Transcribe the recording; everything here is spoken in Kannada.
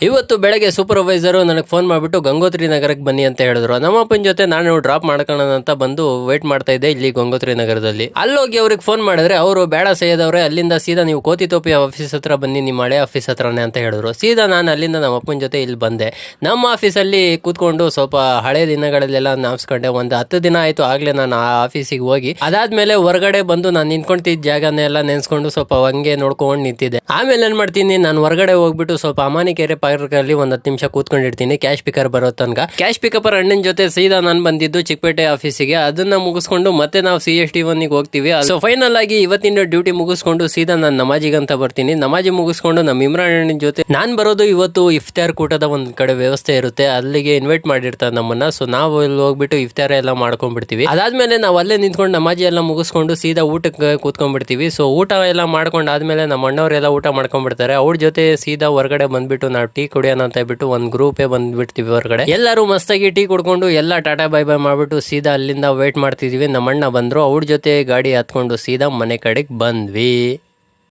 ಇವತ್ತು ಬೆಳಗ್ಗೆ ಸೂಪರ್ವೈಸರ್ ನನಗೆ ಫೋನ್ ಮಾಡಿಬಿಟ್ಟು ಗಂಗೋತ್ರಿ ನಗರಕ್ಕೆ ಬನ್ನಿ ಅಂತ ಹೇಳಿದ್ರು. ನಮ್ಮಪ್ಪನ ಜೊತೆ ನಾನು ಡ್ರಾಪ್ ಮಾಡ್ಕೊಳ್ಳೋಣ ಅಂತ ಬಂದು ವೇಟ್ ಮಾಡ್ತಾ ಇದ್ದೆ ಇಲ್ಲಿ ಗಂಗೋತ್ರಿ ನಗರದಲ್ಲಿ. ಅಲ್ಲೋಗಿ ಅವ್ರಿಗೆ ಫೋನ್ ಮಾಡಿದ್ರೆ ಅವರು ಬೇಡ ಸೈಯದವ್ರೆ, ಅಲ್ಲಿಂದ ಸೀದಾ ನೀವು ಕೋತಿತೋಪಿ ಆಫೀಸ್ ಹತ್ರ ಬನ್ನಿ, ನಿಮ್ಮ ಹಳೆ ಆಫೀಸ್ ಹತ್ರನೇ ಅಂತ ಹೇಳಿದ್ರು. ಸೀದಾ ನಾನು ಅಲ್ಲಿಂದ ನಮ್ಮಪ್ಪನ ಜೊತೆ ಇಲ್ಲಿ ಬಂದೆ. ನಮ್ಮ ಆಫೀಸಲ್ಲಿ ಕೂತ್ಕೊಂಡು ಸ್ವಲ್ಪ ಹಳೆ ದಿನಗಳಲ್ಲೆಲ್ಲ ನಾಪ್ಸ್ಕೊಂಡೆ. ಒಂದು 10 ದಿನ ಆಯ್ತು ಆಗ್ಲೇ ನಾನು ಆ ಆಫೀಸಿಗೆ ಹೋಗಿ. ಅದಾದ್ಮೇಲೆ ಹೊರಗಡೆ ಬಂದು ನಾನು ನಿಂತ್ಕೊಂತಿದ್ದ ಜಾಗನೆಲ್ಲ ನೆನ್ಸ್ಕೊಂಡು ಸ್ವಲ್ಪ ಹಂಗೆ ನೋಡ್ಕೊಂಡು ನಿಂತಿದ್ದೆ. ಆಮೇಲೆ ಏನ್ ಮಾಡ್ತೀನಿ, ನಾನು ಹೊರಗಡೆ ಹೋಗ್ಬಿಟ್ಟು ಸ್ವಲ್ಪ ಅಮಾನಿಕೆರೆ ಪಾರ್ಕಲ್ಲಿ ಒಂದು 10 ನಿಮಿಷ ಕೂತ್ಕೊಂಡಿರ್ತೀನಿ ಕ್ಯಾಶ್ ಪಿಕರ್ ಬರೋ ತನಕ. ಕ್ಯಾಶ್ ಪಿಕಪರ್ ಅಣ್ಣನ ಜೊತೆ ಸೀದಾ ನಾನು ಬಂದಿದ್ದು ಚಿಕ್ಕಪೇಟೆ ಆಫೀಸಿಗೆ. ಅದನ್ನ ಮುಗಿಸ್ಕೊಂಡು ಮತ್ತೆ ನಾವು CST1 ಹೋಗ್ತೀವಿ. ಸೊ ಫೈನಲ್ ಆಗಿ ಇವತ್ತಿನ ಡ್ಯೂಟಿ ಮುಗಿಸ್ಕೊಂಡು ಸೀದಾ ನಾನು ನಮಾಜಿಗಂತ ಬರ್ತೀನಿ. ನಮಾಜಿ ಮುಗಿಸ್ಕೊಂಡು ನಮ್ಮ ಇಮ್ರಾನ್ ಅಣ್ಣನ ಜೊತೆ ನಾನು ಬರೋದು ಇವತ್ತು ಇಫ್ತಾರ್ ಕೂಟದ ಒಂದ್ ಕಡೆ ವ್ಯವಸ್ಥೆ ಇರುತ್ತೆ, ಅಲ್ಲಿಗೆ ಇನ್ವೈಟ್ ಮಾಡಿರ್ತಾರೆ ನಮ್ಮನ್ನ. ಸೊ ನಾವು ಇಲ್ಲಿ ಹೋಗ್ಬಿಟ್ಟು ಇಫ್ತಾರ ಎಲ್ಲ ಮಾಡ್ಕೊಂಡ್ಬಿಡ್ತೀವಿ. ಅದಾದ್ಮೇಲೆ ನಾವು ಅಲ್ಲೇ ನಿಂತ್ಕೊಂಡು ನಮಾಜಿ ಎಲ್ಲ ಮುಗಿಸ್ಕೊಂಡು ಸೀದಾ ಊಟಕ್ಕೆ ಕೂತ್ಕೊಂಡ್ಬಿಡ್ತೀವಿ. ಸೊ ಊಟ ಎಲ್ಲ ಮಾಡ್ಕೊಂಡು ಆದ್ಮೇಲೆ ನಮ್ಮ ಅಣ್ಣವರೆಲ್ಲ ಊಟ ಮಾಡ್ಕೊಂಡ್ಬಿಡ್ತಾರೆ. ಅವ್ರ ಜೊತೆ ಸೀದಾ ಹೊರಗಡೆ ಬಂದ್ಬಿಟ್ಟು ನಾವು ಟೀ ಕುಡಿಯೋಣ ಅಂತ ಹೇಳ್ಬಿಟ್ಟು ಒಂದು ಗ್ರೂಪೇ ಬಂದ್ಬಿಡ್ತೀವಿ ಹೊರಗಡೆ. ಎಲ್ಲರೂ ಮಸ್ತಾಗಿ ಟೀ ಕುಡ್ಕೊಂಡು ಎಲ್ಲ ಟಾಟಾ ಬೈ ಬೈ ಮಾಡ್ಬಿಟ್ಟು ಸೀದಾ ಅಲ್ಲಿಂದ ವೇಟ್ ಮಾಡ್ತಿದೀವಿ. ನಮ್ಮ ಅಣ್ಣ ಬಂದ್ರು, ಅವ್ರ ಜೊತೆ ಗಾಡಿ ಹತ್ಕೊಂಡು ಸೀದಾ ಮನೆ ಕಡೆಗೆ ಬಂದ್ವಿ.